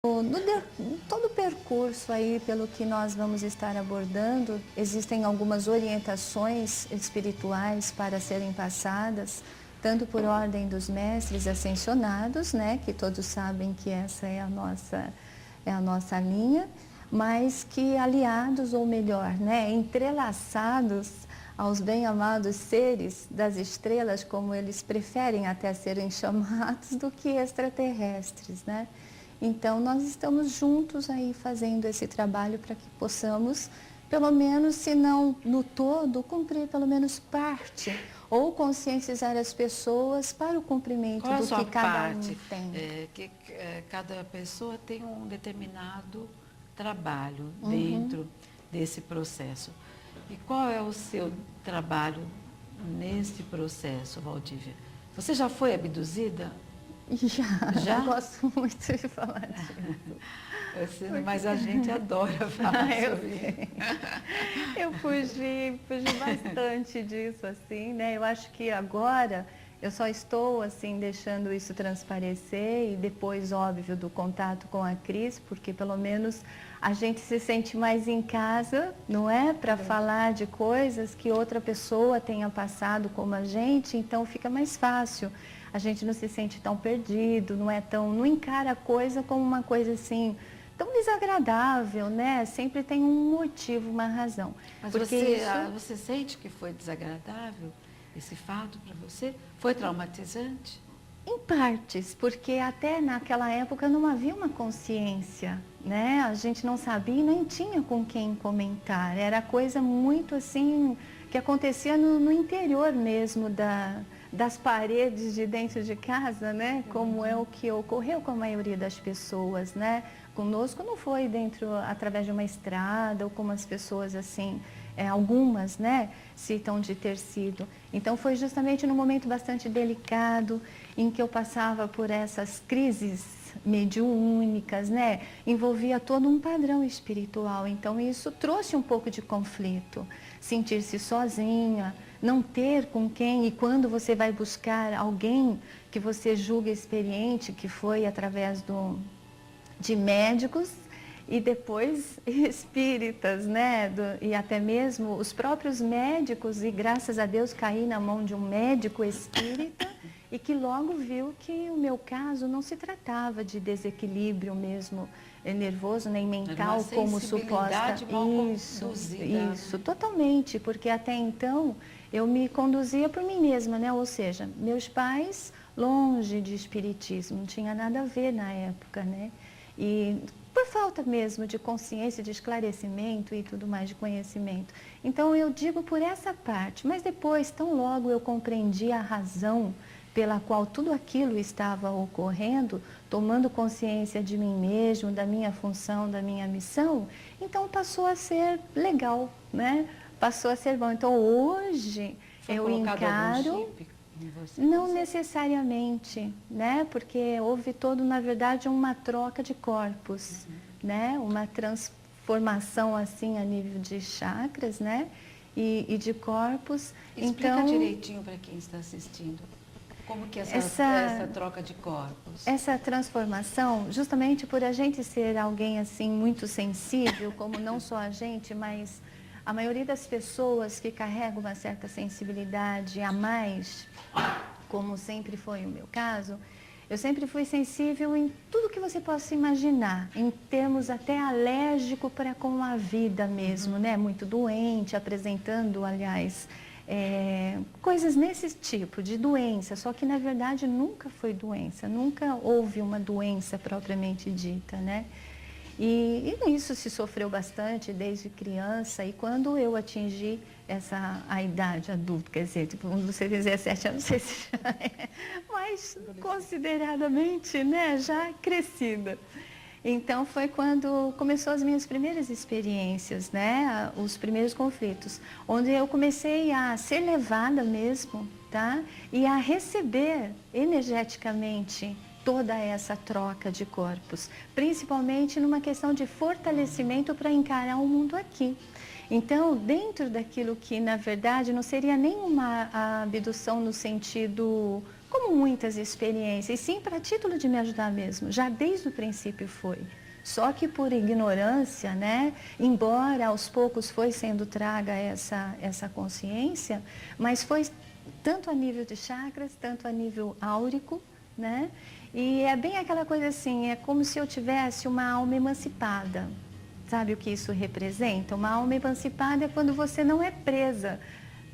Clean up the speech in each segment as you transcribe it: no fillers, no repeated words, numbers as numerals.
Todo o percurso aí, pelo que nós vamos estar abordando, existem algumas orientações espirituais para serem passadas, tanto por ordem dos mestres ascensionados, né, que todos sabem que essa é a nossa linha, mas que aliados, ou melhor, né, entrelaçados aos bem-amados seres das estrelas, como eles preferem até serem chamados, do que extraterrestres, né? Então, nós estamos juntos aí fazendo esse trabalho para que possamos, pelo menos, se não no todo, cumprir pelo menos parte, ou conscientizar as pessoas para o cumprimento Qual a do sua que cada parte? um tem. Cada pessoa tem um determinado trabalho Uhum. dentro desse processo. E qual é o seu trabalho nesse processo, Valdívia? Você já foi abduzida? Já? Eu gosto muito de falar disso. Mas a gente adora falar sobre isso. Eu fugi bastante disso, assim, né? Eu acho que agora eu só estou, assim, deixando isso transparecer e depois, óbvio, do contato com a Cris, porque pelo menos a gente se sente mais em casa, não é? Para falar de coisas que outra pessoa tenha passado como a gente, então fica mais fácil. A gente não se sente tão perdido, não encara a coisa como uma coisa assim tão desagradável, né? Sempre tem um motivo, uma razão. Mas porque você sente que foi desagradável esse fato para você? Foi traumatizante? Em partes, porque até naquela época não havia uma consciência, né? A gente não sabia e nem tinha com quem comentar. Era coisa muito assim que acontecia no interior mesmo das paredes de dentro de casa, né? Como é o que ocorreu com a maioria das pessoas, né? Conosco não foi através de uma estrada ou como as pessoas assim, algumas, né, citam de ter sido. Então foi justamente num momento bastante delicado em que eu passava por essas crises mediúnicas, né? Envolvia todo um padrão espiritual. Então isso trouxe um pouco de conflito, sentir-se sozinha, não ter com quem, e quando você vai buscar alguém que você julga experiente, que foi através de médicos e depois espíritas, né? E até mesmo os próprios médicos, e graças a Deus caí na mão de um médico espírita e que logo viu que o meu caso não se tratava de desequilíbrio mesmo nervoso nem mental, como suposta. Isso, totalmente, porque até então eu me conduzia por mim mesma, né? Ou seja, meus pais longe de espiritismo, não tinha nada a ver na época, né? E por falta mesmo de consciência, de esclarecimento e tudo mais, de conhecimento. Então eu digo por essa parte, mas depois, tão logo eu compreendi a razão pela qual tudo aquilo estava ocorrendo, tomando consciência de mim mesmo, da minha função, da minha missão, então passou a ser legal, né? Passou a ser bom. Então hoje eu encaro... Não necessariamente, né? Porque houve na verdade, uma troca de corpos, né? Uma transformação assim a nível de chakras, né? E de corpos. Explica direitinho para quem está assistindo. Como que essa troca de corpos? Essa transformação, justamente por a gente ser alguém assim muito sensível, como não só a gente, mas a maioria das pessoas que carregam uma certa sensibilidade a mais, como sempre foi o meu caso, eu sempre fui sensível em tudo que você possa imaginar, em termos até alérgico para com a vida mesmo, né? Muito doente, apresentando, aliás, coisas nesse tipo de doença, só que na verdade nunca foi doença, nunca houve uma doença propriamente dita, né? E isso se sofreu bastante desde criança, e quando eu atingi a idade adulta, quer dizer, tipo, quando você fizer 17 anos, não sei se já é, mas consideradamente, né, já crescida. Então foi quando começou as minhas primeiras experiências, né, os primeiros conflitos, onde eu comecei a ser levada mesmo, tá, e a receber energeticamente toda essa troca de corpos, principalmente numa questão de fortalecimento para encarar o mundo aqui. Então, dentro daquilo que, na verdade, não seria nem uma abdução no sentido como muitas experiências, sim para título de me ajudar mesmo, já desde o princípio foi. Só que por ignorância, né, embora aos poucos foi sendo traga essa consciência, mas foi tanto a nível de chakras, tanto a nível áurico, né? E é bem aquela coisa assim, é como se eu tivesse uma alma emancipada. Sabe o que isso representa? Uma alma emancipada é quando você não é presa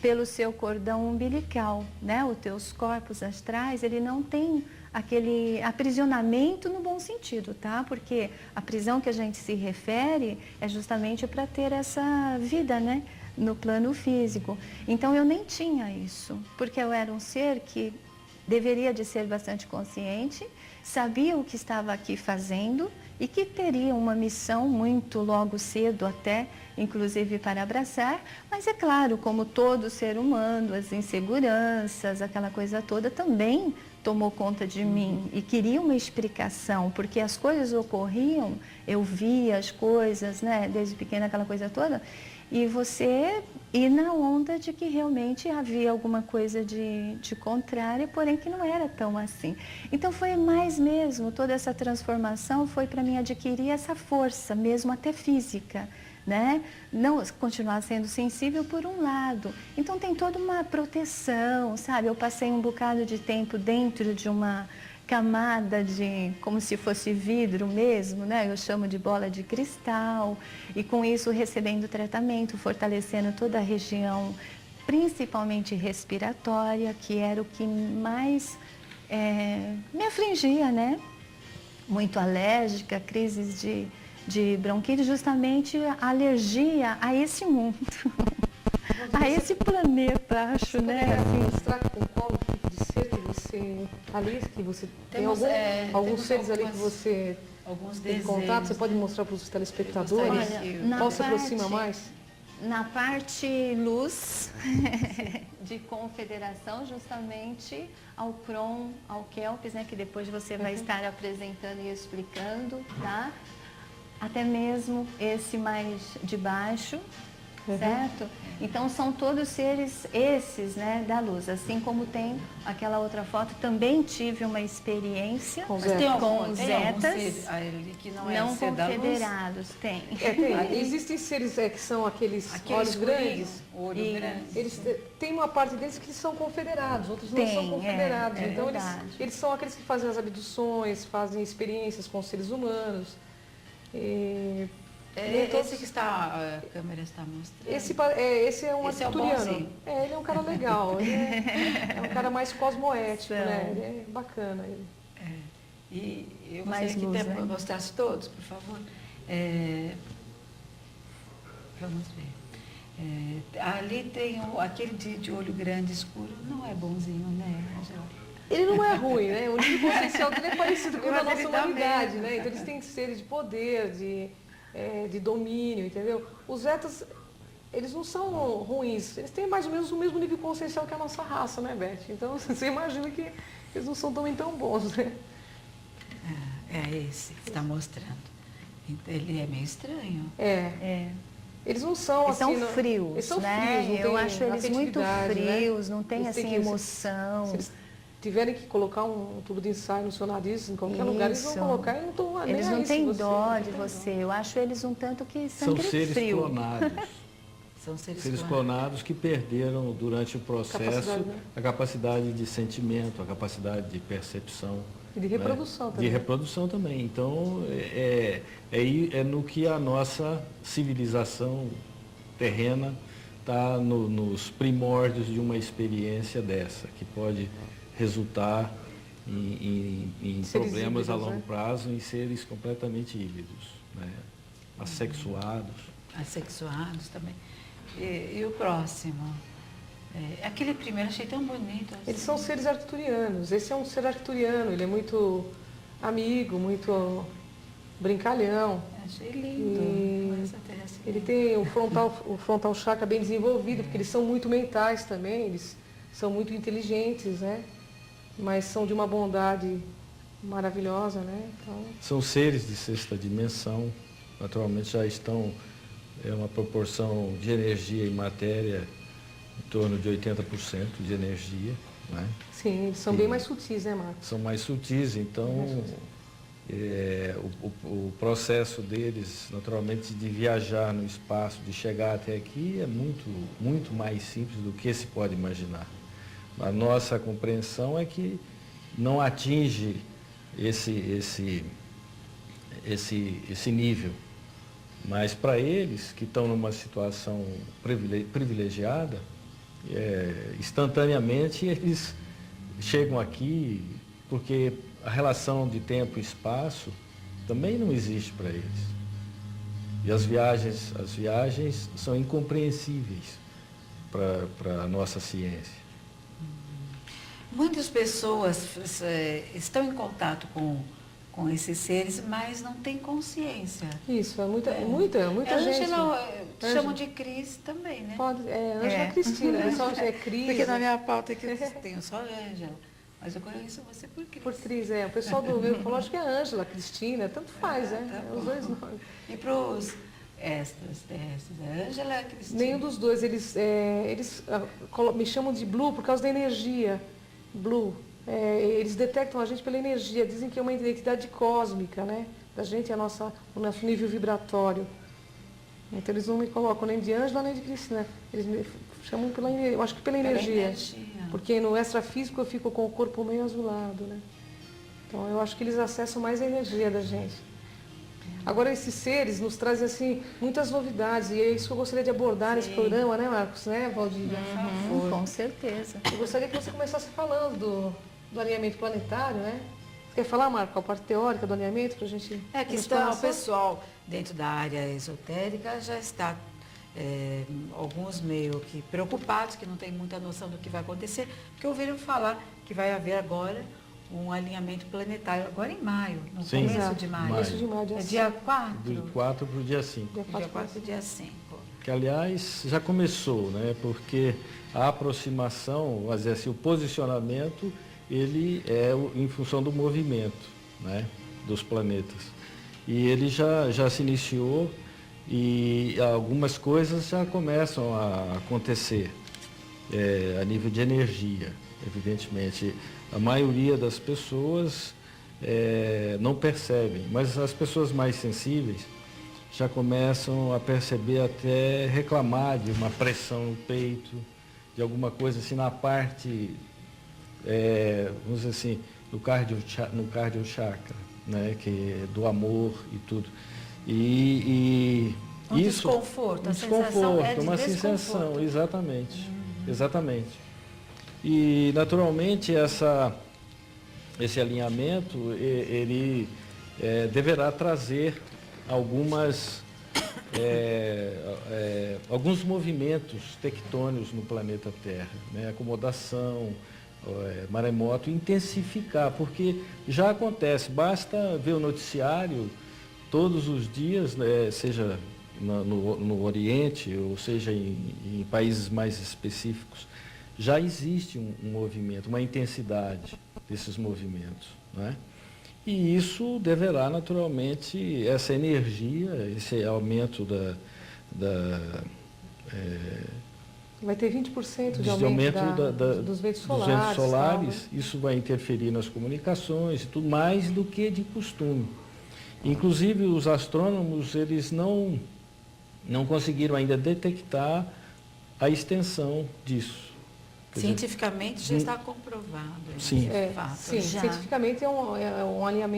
pelo seu cordão umbilical, né? Os teus corpos astrais, ele não tem aquele aprisionamento no bom sentido, tá? Porque a prisão que a gente se refere é justamente para ter essa vida, né? No plano físico. Então eu nem tinha isso, porque eu era um ser que deveria de ser bastante consciente, sabia o que estava aqui fazendo e que teria uma missão muito logo cedo até, inclusive para abraçar, mas é claro, como todo ser humano, as inseguranças, aquela coisa toda também tomou conta de mim e queria uma explicação, porque as coisas ocorriam, eu via as coisas, né, desde pequena, aquela coisa toda, e você ir na onda de que realmente havia alguma coisa de contrário, porém que não era tão assim. Então foi mais mesmo, toda essa transformação foi para mim adquirir essa força, mesmo até física, né? Não continuar sendo sensível por um lado. Então tem toda uma proteção, sabe? Eu passei um bocado de tempo dentro de uma camada de, como se fosse vidro mesmo, né? Eu chamo de bola de cristal, e com isso recebendo tratamento, fortalecendo toda a região, principalmente respiratória, que era o que mais me afligia, né? Muito alérgica, crises de bronquite, justamente a alergia a esse mundo, a esse planeta, acho, né? Mostrar com qual tipo de ser que você ali, que você tem alguns seres ali que você tem contato, você pode mostrar para os telespectadores? Olha, qual se aproxima mais? Na parte luz de confederação, justamente ao Cron, ao Kelpis, né, que depois você vai estar apresentando e explicando, tá? Até mesmo esse mais de baixo, certo? Então são todos seres esses, né, da luz. Assim como tem aquela outra foto, também tive uma experiência com zetas Ali que não é não ser da luz? confederados. Tem. Existem seres que são aqueles olhos grandes. Olho grande. Eles tem uma parte deles que são confederados, outros não são confederados. Então eles são aqueles que fazem as abduções, fazem experiências com os seres humanos. Esse que a câmera está mostrando. Esse é um arcturiano. Ele é um cara legal, ele é um cara mais cosmoético, né? Ele é bacana. E eu gostaria que mostrasse todos, por favor. Vamos ver. Ali tem aquele de olho grande escuro, não é bonzinho, né, Angela? Ele não é ruim, né? O nível consciencial dele é parecido com a nossa humanidade, né? Então eles têm seres de poder, de domínio, entendeu? Os zetas, eles não são ruins, eles têm mais ou menos o mesmo nível consciencial que a nossa raça, né, Beth? Então você imagina que eles não são também tão bons, né? É esse que está mostrando. Ele é meio estranho. Eles não são eles assim. São frios, eles são né? frios, Eu acho eles muito frios, né? não tem assim emoção. Se eles tiverem que colocar um tubo de ensaio no seu nariz, em qualquer lugar, eles vão colocar e não estão nem aí. Eles não têm dó de você. Eu acho eles um tanto que sangue frio. São seres clonados. São seres clonados que perderam durante o processo a capacidade de sentimento, a capacidade de percepção. E de reprodução também. De reprodução também. Então, é no que a nossa civilização terrena está nos primórdios de uma experiência dessa, que pode resultar em problemas híbridos, a longo prazo, em seres completamente híbridos, né? Assexuados. Assexuados também. E o próximo? Aquele primeiro achei tão bonito. Assim. Eles são seres arcturianos. Esse é um ser arcturiano, ele é muito amigo, muito brincalhão. Achei lindo. Ele tem o frontal chakra bem desenvolvido, porque eles são muito mentais também, eles são muito inteligentes, né? Mas são de uma bondade maravilhosa, né? Então... São seres de sexta dimensão, naturalmente já estão uma proporção de energia e matéria em torno de 80% de energia. né? Sim, eles são bem mais sutis, né, Marcos? São mais sutis, então o processo deles, naturalmente, de viajar no espaço, de chegar até aqui, é muito mais simples do que se pode imaginar. A nossa compreensão é que não atinge esse nível, mas para eles que estão numa situação privilegiada, instantaneamente eles chegam aqui, porque a relação de tempo e espaço também não existe para eles. E as viagens são incompreensíveis para a nossa ciência. Muitas pessoas estão em contato com esses seres, mas não têm consciência. Isso, muita gente. Chamam de Cris também, né? Pode, Ângela Cristina, o pessoal é Cris. Porque na minha pauta aqui eu tenho só Ângela. Mas eu conheço você por Cris. Por Cris, o pessoal do meu falou, acho que é Ângela, Cristina, tanto faz, Tá os dois nomes. E para os extraterrestres, Ângela, Cristina? Nenhum dos dois, eles me chamam de Blue por causa da energia. Blue. Eles detectam a gente pela energia, dizem que é uma identidade cósmica, né? Da gente, o nosso nível vibratório. Então eles não me colocam nem de Ângela nem de Cristina. Eles me chamam eu acho que pela energia. Porque no extrafísico eu fico com o corpo meio azulado, né? Então eu acho que eles acessam mais a energia da gente. Agora esses seres nos trazem assim muitas novidades e é isso que eu gostaria de abordar nesse programa, né, Marcos, né, Valdívia? Com certeza. Eu gostaria que você começasse falando do alinhamento planetário, né? Você quer falar, Marco, a parte teórica do alinhamento para a gente... Que o pessoal dentro da área esotérica já está alguns meio que preocupados, que não tem muita noção do que vai acontecer, porque ouviram falar que vai haver agora um alinhamento planetário, agora em maio, no começo de maio. Começo de maio, dia 4? Do 4 para o dia 5. Dia 4 para o dia 5. Que, aliás, já começou, né? Porque a aproximação, vamos dizer assim, o posicionamento, ele é em função do movimento, né, dos planetas. E ele já se iniciou e algumas coisas já começam a acontecer a nível de energia, evidentemente. A maioria das pessoas não percebem, mas as pessoas mais sensíveis já começam a perceber, até reclamar de uma pressão no peito, de alguma coisa assim na parte, vamos dizer assim, no cardio chakra, né, que é do amor e tudo. Um isso, desconforto, um desconforto, uma sensação, exatamente. E naturalmente esse alinhamento ele deverá trazer alguns movimentos tectônicos no planeta Terra, né? Acomodação, maremoto, intensificar, porque já acontece, basta ver o noticiário todos os dias, né? Seja no Oriente, ou seja em países mais específicos, já existe um movimento, uma intensidade desses movimentos, né? E isso deverá, naturalmente, essa energia, esse aumento vai ter 20% de aumento dos ventos solares. Isso vai interferir nas comunicações e tudo, mais do que de costume. Inclusive, os astrônomos, eles não conseguiram ainda detectar a extensão disso. Cientificamente já está comprovado. Sim. Fato. Sim, cientificamente é um alinhamento